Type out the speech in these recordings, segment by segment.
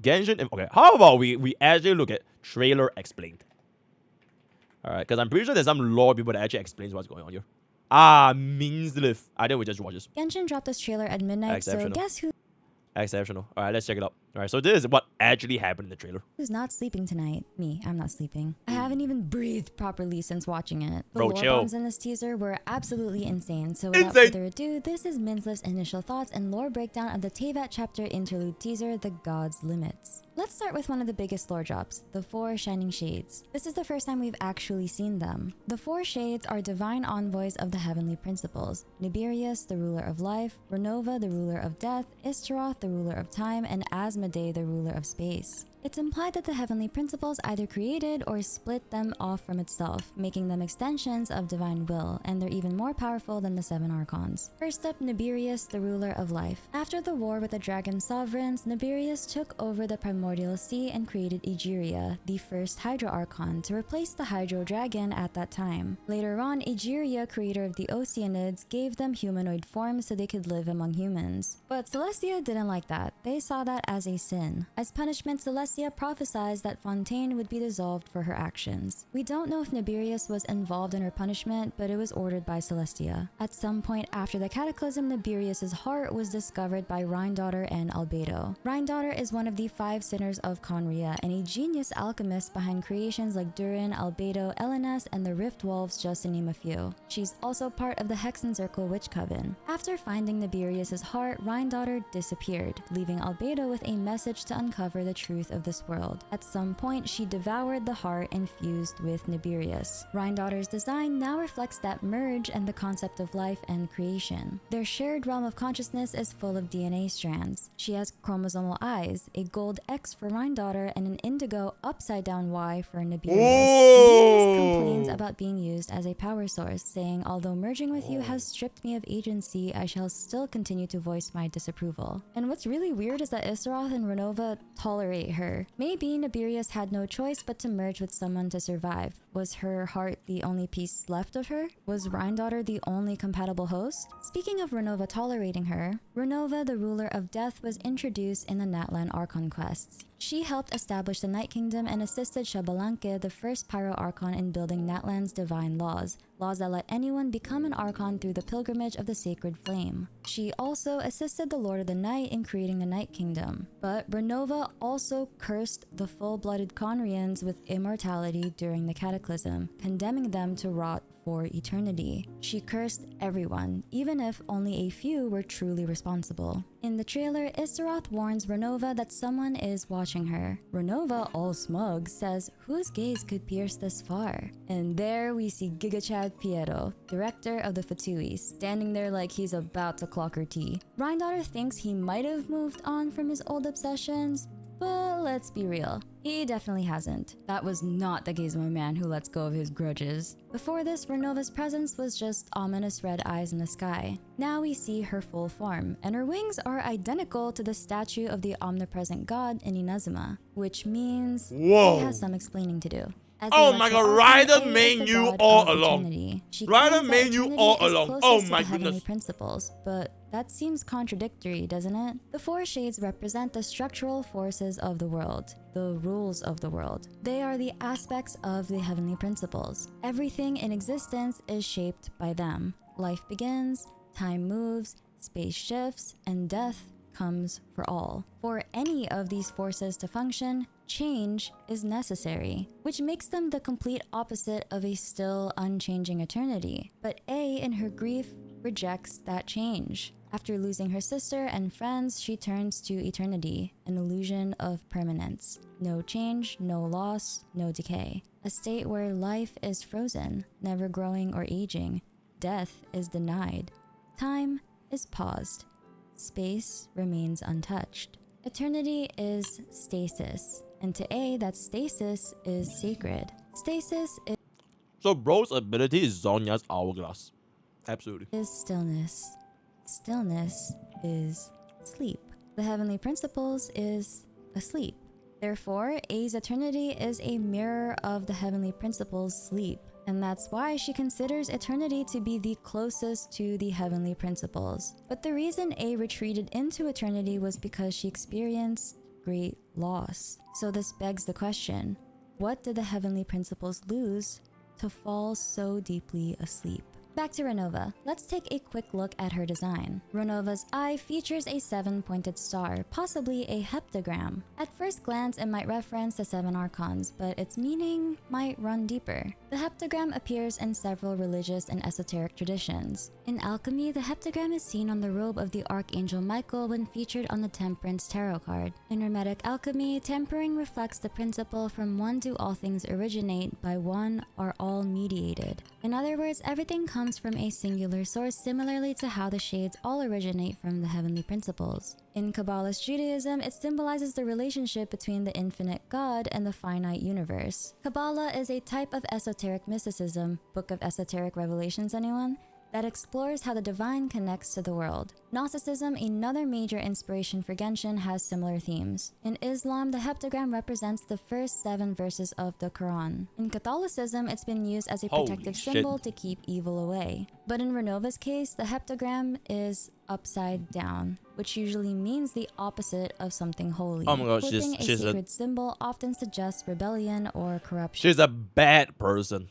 Genshin. Okay, how about we actually look at trailer explained? All right, because I'm pretty sure there's some lore people that actually explains what's going on here. Means live. I think we just watch this. Genshin dropped this trailer at midnight, so guess who Exceptional. All right, let's check it out. All right, so this is what actually happened in the trailer. who's not sleeping tonight? Me, I'm not sleeping. I haven't even breathed properly since watching it. The Bro, lore chill. bombs in this teaser were absolutely insane, so without further ado, this is Minsleff's initial thoughts and lore breakdown of the Teyvat chapter interlude teaser, The God's Limits. Let's start with one of the biggest lore drops, the 4 Shining Shades. This is the first time we've actually seen them. The 4 Shades are divine envoys of the heavenly principles. Naberius, the ruler of life, Ronova, the ruler of death, Istaroth, the ruler of time, and Asmoday, the ruler of space. It's implied that the heavenly principles either created or split them off from itself, making them extensions of divine will, and they're even more powerful than the 7 archons. First up, Naberius, the ruler of life. After the war with the dragon sovereigns, Naberius took over the primordial sea and created Egeria, the first Hydro Archon, to replace the Hydro Dragon at that time. Later on, Egeria, creator of the Oceanids, gave them humanoid forms so they could live among humans. But Celestia didn't like that. They saw that as a sin. As punishment, Celestia prophesied that Fontaine would be dissolved for her actions. We don't know if Naberius was involved in her punishment, but it was ordered by Celestia. At some point after the cataclysm, Naberius' heart was discovered by Rhine-Daughter and Albedo. Rhine-Daughter is one of the 5 sinners of Conria and a genius alchemist behind creations like Durin, Albedo, Elenas, and the Rift Wolves, just to name a few. She's also part of the Hexencircle Witch Coven. After finding Naberius' heart, Rhine-Daughter disappeared, leaving Albedo with a message to uncover the truth of this world. At some point, she devoured the heart and fused with Naberius. Rhine-Daughter's design now reflects that merge and the concept of life and creation. Their shared realm of consciousness is full of DNA strands. She has chromosomal eyes, a gold X for Rhine-Daughter, and an indigo upside-down Y for Naberius. Naberius complains about being used as a power source, saying, "Although merging with you has stripped me of agency, I shall still continue to voice my disapproval." And what's really weird is that Istaroth and Ronova tolerate her. Maybe Naberius had no choice but to merge with someone to survive. Was her heart the only piece left of her? Was Rhine-Daughter the only compatible host? Speaking of Ronova tolerating her, Ronova, the ruler of death, was introduced in the Natlan Archon quests. She helped establish the Night Kingdom and assisted Xbalanque, the first Pyro Archon, in building Natlan's divine laws that let anyone become an Archon through the pilgrimage of the Sacred Flame. She also assisted the Lord of the Night in creating the Night Kingdom. But Ronova also cursed the full-blooded Conrians with immortality during the Cataclysm, condemning them to rot for eternity. She cursed everyone, even if only a few were truly responsible. In the trailer, Istaroth warns Ronova that someone is watching her. Ronova, all smug, says, "Whose gaze could pierce this far?" And there we see Gigachad Pierro, director of the Fatui, standing there like he's about to clock her tea. Rhine-Daughter thinks he might have moved on from his old obsessions, but let's be real, he definitely hasn't. That was not the gaze of a man who lets go of his grudges. Before this, Renova's presence was just ominous red eyes in the sky. Now we see her full form, and her wings are identical to the statue of the omnipresent god in Inazuma, which means she has some explaining to do. Oh my god, Ryder made you all along. Ryder made you all along. Oh my goodness. Principles, but that seems contradictory, doesn't it? The 4 shades represent the structural forces of the world, the rules of the world. They are the aspects of the heavenly principles. Everything in existence is shaped by them. Life begins, time moves, space shifts, and death comes for all. For any of these forces to function, change is necessary, which makes them the complete opposite of a still unchanging eternity. But A, in her grief, rejects that change. After losing her sister and friends, she turns to eternity, an illusion of permanence. No change, no loss, no decay. A state where life is frozen, never growing or aging. Death is denied. Time is paused. Space remains untouched. Eternity is stasis. And to A, that stasis is sacred. Stasis So bro's ability is Zonya's hourglass. Absolutely. is stillness. Stillness is sleep. The heavenly principles is asleep. Therefore, A's eternity is a mirror of the heavenly principles' sleep. And that's why she considers eternity to be the closest to the heavenly principles. But the reason A retreated into eternity was because she experienced great loss. So this begs the question, what did the heavenly principles lose to fall so deeply asleep? Back to Ronova. Let's take a quick look at her design. Ronova's eye features a 7-pointed star, possibly a heptagram. At first glance, it might reference the 7 archons, but its meaning might run deeper. The heptagram appears in several religious and esoteric traditions. In alchemy, the heptagram is seen on the robe of the Archangel Michael when featured on the Temperance Tarot card. In Hermetic alchemy, tempering reflects the principle from one do all things originate, by one are all mediated. In other words, everything comes from a singular source, similarly to how the shades all originate from the heavenly principles. In Kabbalist Judaism, it symbolizes the relationship between the infinite God and the finite universe. Kabbalah is a type of esoteric mysticism, Book of Esoteric Revelations anyone? That explores how the divine connects to the world. Gnosticism, another major inspiration for Genshin, has similar themes. In Islam, the heptagram represents the first 7 verses of the Quran. In Catholicism, it's been used as a protective symbol to keep evil away. But in Renova's case, the heptagram is upside down, which usually means the opposite of something holy. Oh my god, Flipping she's a sacred symbol often suggests rebellion or corruption. she's a bad person.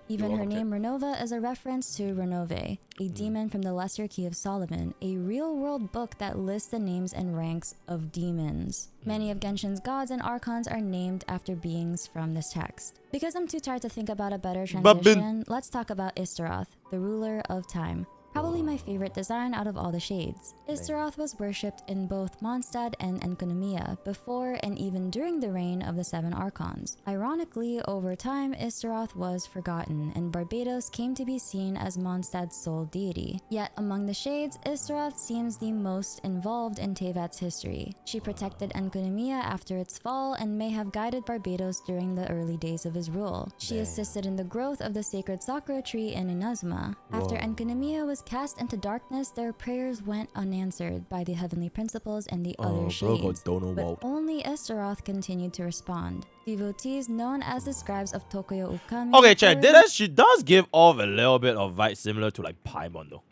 Even her name Ronova is a reference to Ronove, a demon from the Lesser Key of Solomon, a real-world book that lists the names and ranks of demons. Many of Genshin's gods and archons are named after beings from this text. Because I'm too tired to think about a better transition, let's talk about Istaroth, the ruler of time. Probably my favorite design out of all the shades. Istaroth was worshipped in both Mondstadt and Enconomia before and even during the reign of the 7 archons. Ironically, over time, Istaroth was forgotten, and Barbados came to be seen as Mondstadt's sole deity. Yet among the shades, Istaroth seems the most involved in Teyvat's history. She protected Enconomia after its fall and may have guided Barbados during the early days of his rule. She assisted in the growth of the sacred sakura tree in Inazuma. After Enconomia was cast into darkness, their prayers went unanswered by the heavenly principles and the other shades, but only Istaroth continued to respond. Devotees known as the scribes of Tokuyo Ukami... Okay, check. She does give off a little bit of vibe similar to like Paimon though.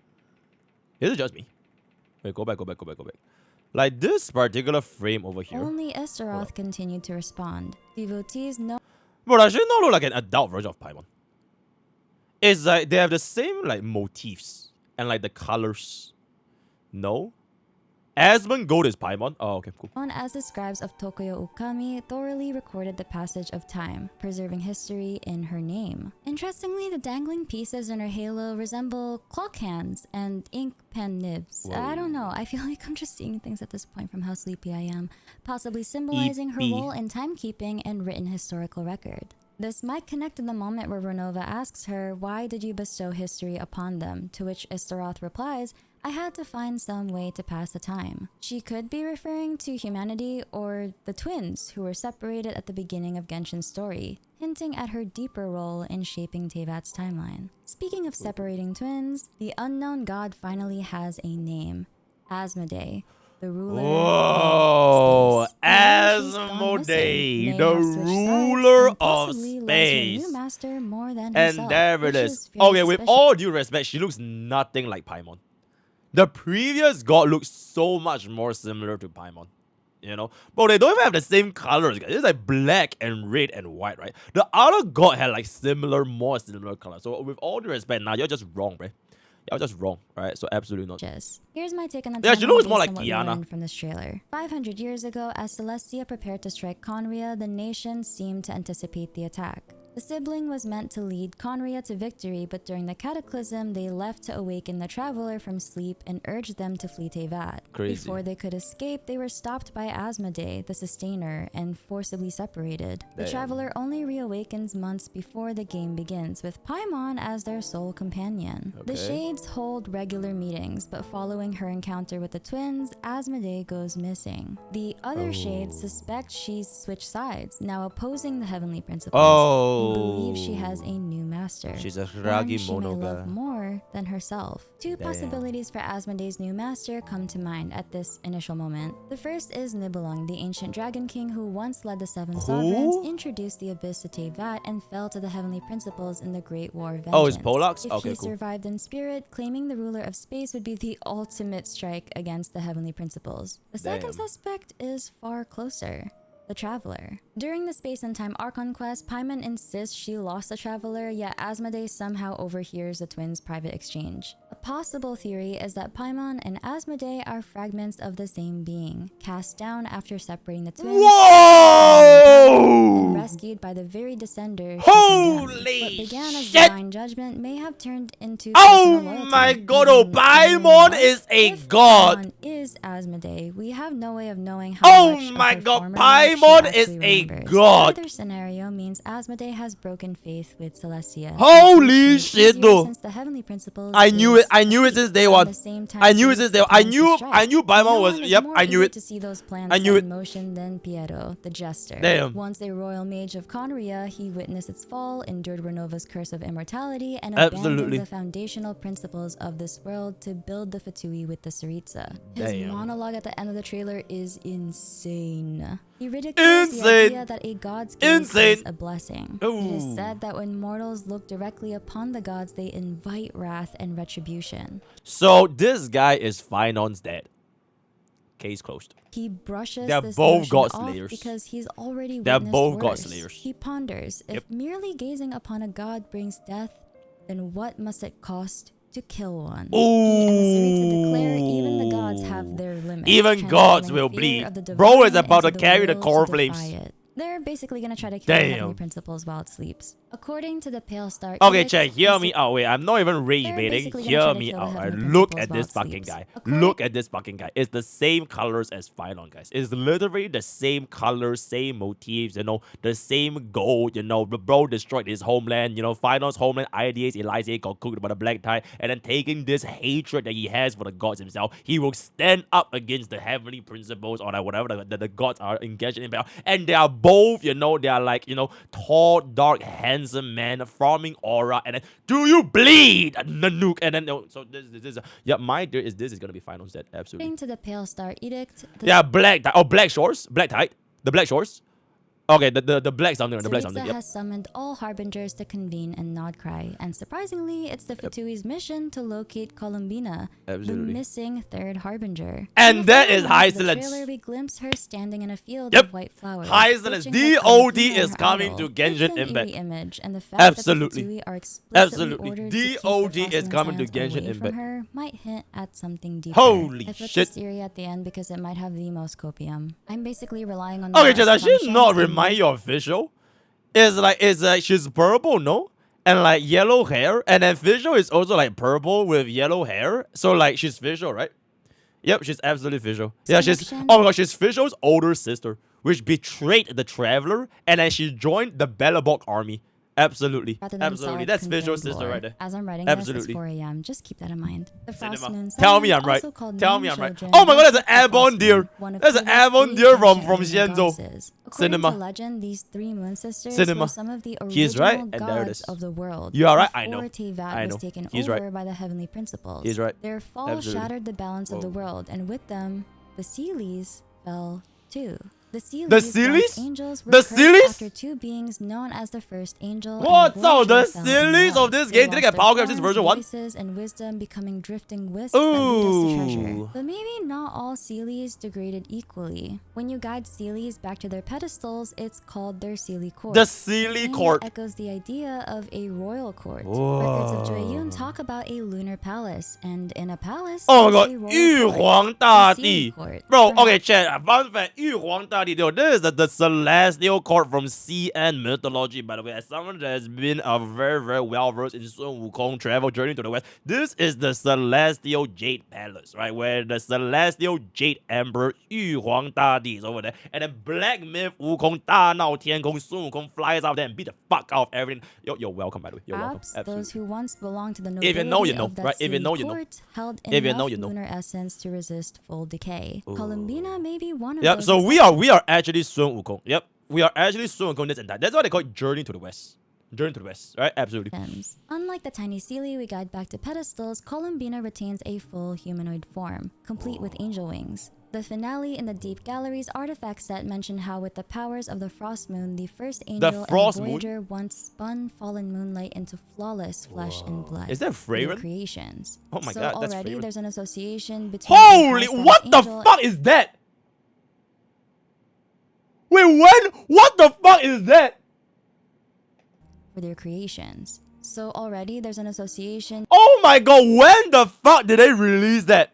Is it just me? Wait, go back. Like this particular frame over here. Only Istaroth continued to respond. Devotees know... Bro, does she not look like an adult version of Paimon? It's like they have the same like motifs. And like the colors. No? Asmongold is Paimon? Oh, okay, cool. Known as the scribes of Tokuyo Ukami, thoroughly recorded the passage of time, preserving history in her name. Interestingly, the dangling pieces in her halo resemble clock hands and ink pen nibs. Whoa. I don't know, I feel like I'm just seeing things at this point from how sleepy I am, possibly symbolizing her role in timekeeping and written historical record. This might connect to the moment where Ronova asks her, why did you bestow history upon them? To which Istaroth replies, I had to find some way to pass the time. She could be referring to humanity or the twins who were separated at the beginning of Genshin's story, hinting at her deeper role in shaping Teyvat's timeline. Speaking of separating twins, the unknown god finally has a name, Asmoday. The ruler Whoa, of space. Asmoday, the ruler of space. And there it is. Okay, with all due respect, she looks nothing like Paimon. The previous god looks so much more similar to Paimon. You know? But they don't even have the same colors. It's like black and red and white, right? The other god had like more similar colors. So with all due respect, now you're just wrong, right? I was just wrong, right? So absolutely not. Here's my take on the she looks more like Tiana from this trailer. 500 years ago, as Celestia prepared to strike Conria, the nation seemed to anticipate the attack. The sibling was meant to lead Conria to victory, but during the cataclysm, they left to awaken the traveler from sleep and urged them to flee Teyvat. Crazy. Before they could escape, they were stopped by Asmoday, the Sustainer, and forcibly separated. The traveler only reawakens months before the game begins, with Paimon as their sole companion. The Shades hold regular meetings, but following her encounter with the twins, Asmoday goes missing. The other Shades suspect she's switched sides, now opposing the heavenly principles. believes she has a new master. She's a one Ragi she may love Monoga. more than herself. Two possibilities for Asmoday's new master come to mind at this initial moment. The first is Nibelung, the ancient dragon king who once led the Seven Sovereigns, introduced the Abyss to Teyvat, and fell to the heavenly principles in the Great War of Vengeance. Oh, it's Pollux? If Okay, he cool. survived in spirit, claiming the ruler of space would be the ultimate strike against the heavenly principles. The second suspect is far closer. The Traveler. During the Space and Time Archon quest, Paimon insists she lost the Traveler, yet Asmodee somehow overhears the twins' private exchange. A possible theory is that Paimon and Asmodee are fragments of the same being, cast down after separating the twins, and rescued by the very descenders. Holy what began as shit! divine judgment may have turned into Oh personal my loyalty. god, oh, Paimon is a If god! Paimon is Asmodee, we have no way of knowing how Oh much my of her god, former life she Paimon is actually a remembers. god! Either scenario means Asmodee has broken faith with Celestia. Holy Which shit, easier though. since the heavenly principles I knew it. is I knew it asleep. since day At one. the same time, I knew it she since needs day one. the plans to strike. I knew Paimon No was. one is Yep, more I knew eager it. to see those plans I knew set it. in motion than Pierro, the jester. Damn. Once a royal mage of Conria, he witnessed its fall, endured Ronova's curse of immortality, and Absolutely. abandoned the foundational principles of this world to build the fatui with the Saritsa. His Damn. monologue at the end of the trailer is insane. He ridicules the Insane. idea that a god's gaze Insane. is a blessing. Ooh. It is said that when mortals look directly upon the gods, they invite wrath and retribution. So this guy is Finon's dad. Case closed. He brushes They're this both notion God off slayers. because he's already They're witnessed both God worse. slayers. He ponders, Yep. if merely gazing upon a god brings death, then what must it cost to kill one? He and the Saritsa declare even the gods have their limits. Even gods transforming will fear bleed. of the Bro is divine about to into carry the will core to defy flames. it. They're basically gonna try to kill the Damn. heavenly principles while it sleeps. According to the Pale Star Okay, Edict, check. Hear the me out. Wait, I'm not even rage They're baiting. basically gonna Hear try to me kill the out. heavenly Look principles at while this it fucking sleeps. guy. According- Look at this fucking guy. It's the same colors as Finon, guys. It's literally the same colors, same motifs, the same gold, The bro destroyed his homeland, Finon's homeland, IDA's Elysia got cooked by the Black Tide, and then taking this hatred that he has for the gods himself, he will stand up against the heavenly principles or like whatever the gods are engaged in. And they are both, they are like, tall, dark, handsome men forming aura, and then do you bleed? Nanook, and then so this my dear is this is gonna be Finals dead, absolutely. According to the Pale Star Edict, the Yeah, Black Shores, Black Tide, the Black Shores. Okay, the black something, the black Saritsa something. Yep. has summoned all harbingers to convene and nod cry, and surprisingly, it's the Fatui's mission to locate Colombina, Absolutely. the missing third harbinger. And In the that final is moment High of the Silence. trailer, we glimpse her standing in a field Yep. of white flowers. High Silence. clutching her DOD Colombina is her coming idol. to Genshin It's an Impact. eerie image, and the fact Absolutely. that the Fatui are explicitly Absolutely. ordered to keep DOD the is coming to Fosterman's hands Genshin away Impact. from her might hint at something deeper. Holy I put shit. this theory at the end because it might have the most copium. I'm basically relying on Okay, the just I should assumptions not and remind you of Visual. It's like she's purple, no? And like yellow hair. And then Visual is also like purple with yellow hair. So like she's Visual, right? Yep, she's absolutely Visual. Yeah, Connection. oh my god, she's Visual's older sister, which betrayed the Traveler, and then she joined the Belobog army. Absolutely. rather than Absolutely. solid That's Visual's confirmed sister lore. right there. As I'm writing Absolutely. this, it's 4 a.m. Just keep that in mind. The Frost Cinema. Moon Tell me Sun, I'm right. also called Tell Moon me I'm right. Children, Oh my god, that's an worship the airborne Frost deer. Moon, one of That's an Eva's airborne three deer from ancient moon Shenzo. goddesses. According Cinema. to legend, these three moon sisters Cinema. were some of the He's original right, and there it gods is. of the world. You are right, I before know. Teyvat I know. was taken He's over right. by the heavenly principles. He's right. Their fall Absolutely. shattered the balance of the Whoa. world, and with them, the Sealies fell too. The Sealies, The once Sealies? angels, were The cursed Sealies? after two beings known as the first angel. and What? the So the voyager fell in Sealies love. of this They game didn't lost get their power grabs since forms, version 1? voices, and wisdom becoming drifting wisps that lead us to treasure. Ooh. But maybe not all Sealies degraded equally. When you guide Sealies back to their pedestals, it's called their Sealy court. The Sealy name court. echoes the idea of a royal court. Whoa. Records of Joyun talk about a lunar palace, and in a palace, Oh my there's god, a royal Yu court, Huang the Da Sealy Di. court. Bro, Perhaps okay, chat. Fun fact, Yu Huang Da Di, this is the celestial court from CN mythology, by the way. As someone that has been a very, very well-versed in Sun Wukong travel journey to the west, this is the celestial jade palace, right? Where the celestial jade emperor Yu Huang Da Di is over there. And then black myth Wukong Da Nao Tian Kong Sun Wukong flies out there and beat the fuck out of everything. You're welcome, by the way. You're welcome. Perhaps Absolutely. those who once belonged to the If you nobility know, you know, of that right? If you Sealy know, you know. court held If you know, enough you know. lunar essence to resist full decay. Ooh. Colombina may be one of Yep, those. so we are actually Sun Wukong. Yep. We are actually Sun Wukong this entire. That's why they call it Journey to the West. Journey to the West, right? Absolutely. Unlike the tiny Seelie we guide back to pedestals, Colombina retains a full humanoid form, complete with angel wings. The finale in the Deep Galleries artifact set mentioned how with the powers of the Frost Moon, the first angel and Voyager once spun fallen moonlight into flawless flesh and blood. Is that Fragrant? Creations. Oh my so god, that's already Fragrant. there's an association between Holy, what the fuck is that? Wait, when? What the fuck is that? For their creations. So already there's an association. Oh my god, when the fuck did they release that?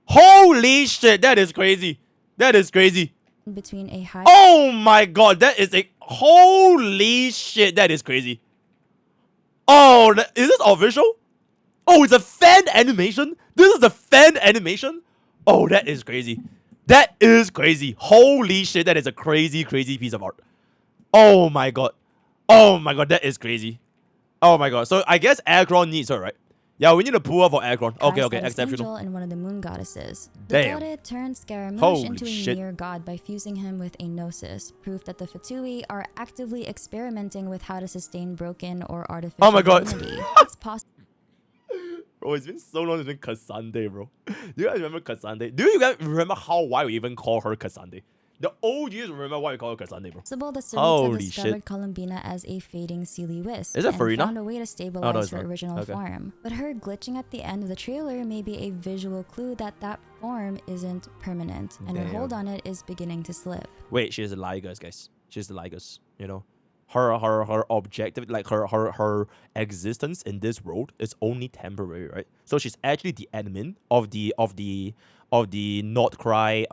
Holy shit, that is crazy. That is crazy. Between a high. Oh my god, that is a holy shit, that is crazy. Oh, is this official? Oh, it's a fan animation? This is a fan animation? Oh, that is crazy. That is crazy. Holy shit, that is a crazy, crazy piece of art. Oh my god. Oh my god, that is crazy. Oh my god. So I guess Akron needs her, right? Yeah, we need to pull her for Akron. Okay, exceptional. And one of the moon goddesses. Damn. The god turned Scaramouche Holy into a shit. mere god by fusing him with a gnosis, proof that the fatui are actively experimenting with how to sustain broken or artificial Oh my god. divinity. It's possible. Bro, it's been so long since Cassandre, bro. Do you guys remember Cassandre? Do you guys remember why we even call her Cassandre? The OGs remember why we call her Cassandre, bro. The Holy discovered shit. Colombina as a fading Seelie wisp. Is that and Farina? found a way to stabilize her not. original Okay. form. But her glitching at the end of the trailer may be a visual clue that that form isn't permanent, and her Damn. hold on it is beginning to slip. Wait, she's a Ligus, guys. She's the Ligus, you know. Her objective, like her existence in this world is only temporary, right? So she's actually the admin of the Not Cry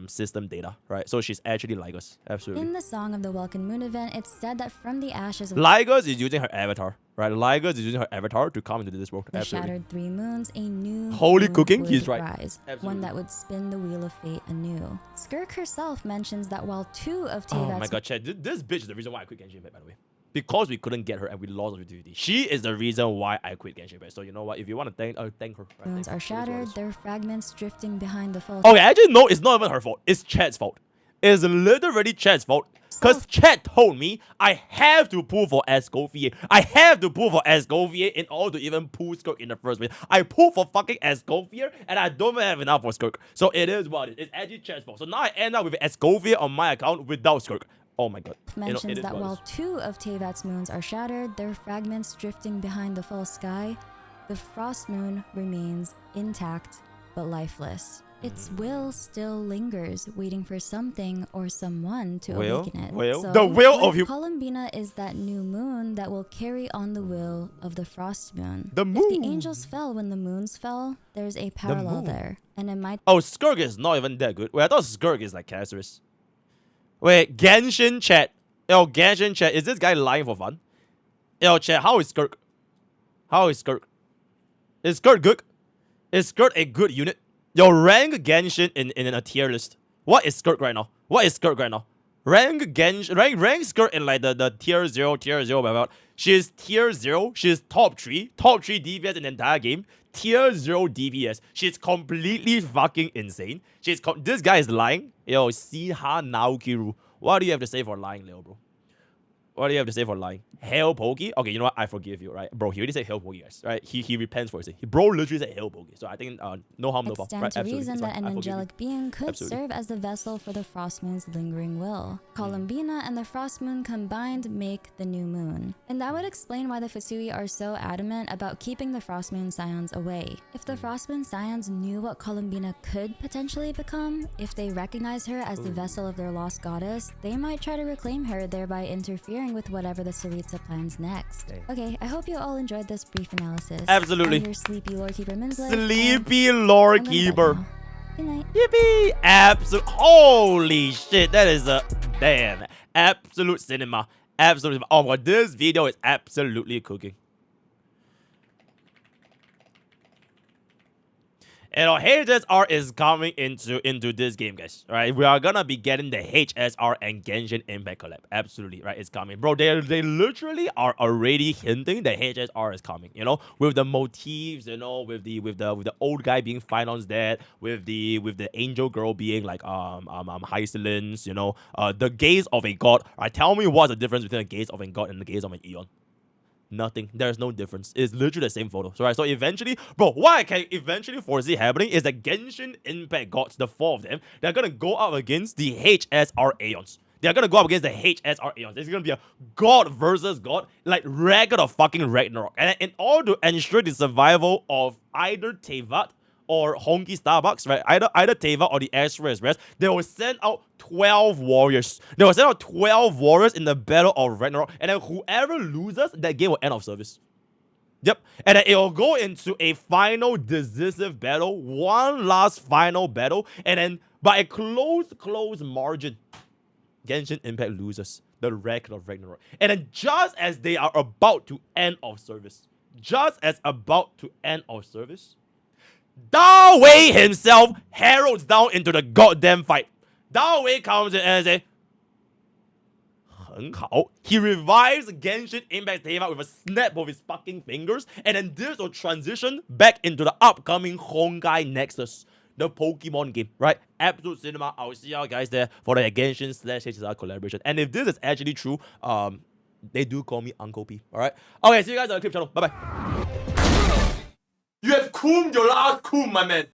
system data, right? So she's actually Ligus, absolutely. In the Song of the Welkin Moon event, it's said that from the ashes of Ligus is using her avatar, right? Ligus is using her avatar to come into this world, the absolutely. shattered three moons, a new Holy moon cooking, would he's right. rise, Absolutely. one that would spin the wheel of fate anew. Skirk herself mentions that while two of Oh Tevat's my god, Chad, this bitch is the reason why I quit Genshin Impact, by the way. Because we couldn't get her and we lost our duty. She is the reason why I quit Genshin Impact. So you know what? If you want to thank her, right? moons are shattered, their fragments drifting behind the false. Okay, actually, no, it's not even her fault. It's Chad's fault. It's literally Chad's fault. Because Chad told me I have to pull for Escoffier. I have to pull for Escoffier in order to even pull Skirk in the first place. I pull for fucking Escoffier and I don't have enough for Skirk. So it is what it is. It's actually Chad's fault. So now I end up with Escoffier on my account without Skirk. Oh my god. mentions that while two of Tevat's moons are shattered, their fragments drifting behind the false sky, the frost moon remains intact but lifeless. Its will still lingers, waiting for something or someone to awaken it. So, the will what of if you. Colombina is that new moon that will carry on the will of the frost moon. The If moon. the angels fell when the moons fell, there's a parallel moon. there, and it might. Oh, Skirk is not even that good. Wait, I thought Skirk is like Caceres. Wait, Genshin chat. Yo, Genshin chat. Is this guy lying for fun? Yo, chat, how is Skirk? How is Skirk? Is Skirk good? Is Skirk a good unit? Yo, rank Genshin in a tier list. What is Skirk right now? What is Skirk right now? Rank Genshin, rank Skirk in like the tier 0, whatever. She is tier 0. She is top 3 DPS in the entire game. Tier 0 DPS. She's completely fucking insane. This guy is lying. Yo, Siha Naokiru. What do you have to say for lying, Leo, bro? What do you have to say for lying? Hell Pokey? Okay, you know what? I forgive you, right? Bro, he already said Hell Pokey, guys, right? He repents for it. Bro literally said Hell Pokey. So I think no harm, no foul. Stand Right? to Absolutely. reason It's that fine. an I forgive you. angelic being could Absolutely. serve as the vessel for the frost moon's lingering will. Colombina and the frost moon combined make the new moon. And that would explain why the Fatui are so adamant about keeping the frost moon scions away. If the frost moon scions knew what Colombina could potentially become, if they recognized her as the vessel of their lost goddess, they might try to reclaim her, thereby interfering with whatever the Saritsa plans next. Okay, I hope you all enjoyed this brief analysis. Absolutely. I'm your sleepy lore keeper Minzley. Sleepy lore I'm gonna bed keeper. now. Good night. Yippee! Absolute. Holy shit! That is a damn absolute cinema. Absolute. Oh my god, this video is absolutely cooking. You know, HSR is coming into this game, guys. Right, we are gonna be getting the HSR and Genshin Impact collab. Absolutely, right? It's coming, bro. They literally are already hinting that HSR is coming. You know, with the motifs, you know, with the old guy being Finon's dad, with the angel girl being like Hycelins, you know, the gaze of a god. Right, tell me what's the difference between the gaze of a god and the gaze of an Eon? Nothing. There's no difference. It's literally the same photo. So, right, so eventually, bro, what I can eventually foresee happening is that Genshin Impact gods, the 4 of them, they're gonna go up against the HSR Aeons. They're gonna go up against the HSR Aeons. It's gonna be a god versus god, like record of fucking Ragnarok. And in order to ensure the survival of either Tevat or Honkai Starbucks, right? Either Teva or the Astro Express, they will send out 12 warriors. They will send out 12 warriors in the Battle of Ragnarok, and then whoever loses, that game will end of service. Yep. And then it will go into a final decisive battle, one last final battle, and then by a close margin, Genshin Impact loses the record of Ragnarok. And then just as they are about to end of service, Da Wei himself heralds down into the goddamn fight. Da Wei comes in and says, 很好. He revives Genshin Impact Teva with a snap of his fucking fingers, and then this will transition back into the upcoming Honkai Nexus, the Pokemon game, right? Absolute cinema. I will see y'all guys there for the Genshin/HSR collaboration. And if this is actually true, they do call me Uncle P. Alright? Okay, see you guys on the clip channel. Bye bye. You have combed your last comb, my man.